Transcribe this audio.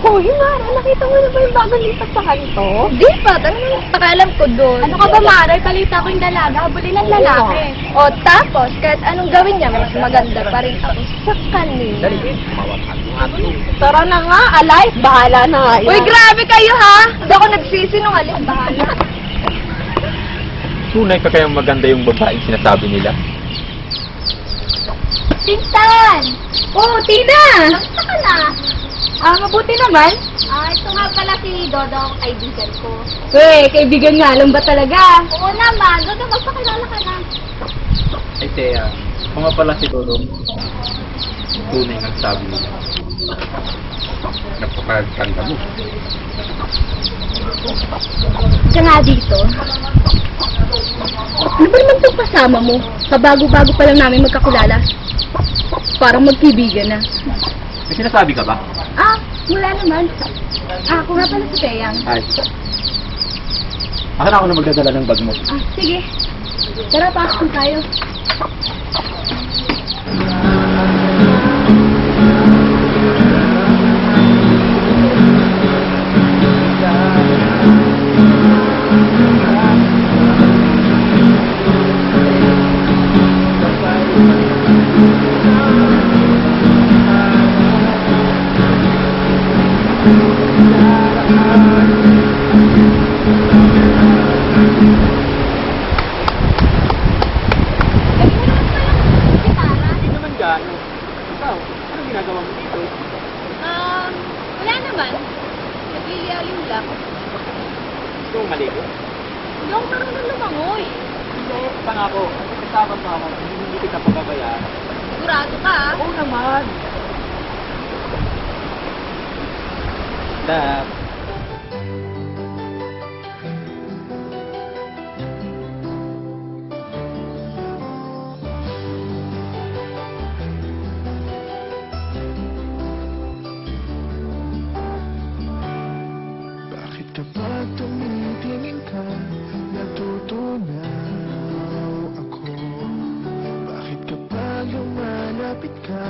Hoy, Mara, nakita mo na ba yung bagong lipat sa kanto? Di pa, talagang nakalam ko doon. Ano ka ba, Mara? Balita ko yung dalaga, habulin ng lalaki. O tapos, kahit anong gawin niya, mas maganda pa rin ako sa kanila. Tara na nga, alay, bahala na nga yan. Uy, grabe kayo ha! Hindi ako nagsisinungaling, bahala. Tunay pa kayang maganda yung babaeng sinasabi nila? Tintan! Oh, Tina! Basta ka na. Mabuti naman. Ito nga pala si Dodo, ang kaibigan ko. Uy, kaibigan nga lang ba talaga? Oo naman, Dodo, magpakilala ka na. Ay, Thea, ako nga pala si Dodong. Tunay ng sabi nila. Napakaganda mo. Ka nga dito. Ano ba naman itong kasama mo? Kabago-bago pa lang namin magkakulala. Parang magkibigan na. May sinasabi ka ba? Wala naman. Ako nga pala si Teyang. Ay. Ako na ako na magdadala ng bag mo. Sige. Tara, pasok tayo. Hindi naman gaano. Ikaw, anong ginagawa mo dito? Wala naman. Naglilialim lang. Gusto mong maligo? Hindi ako marunong lumangoy. Hindi, pangako. Kasama mo ako, hindi kita pababayaan. Sigurado ka, Oo naman. Love. Bakit kapag tumitingin ka, natutunaw ako? Bakit kapag lumalapit ka,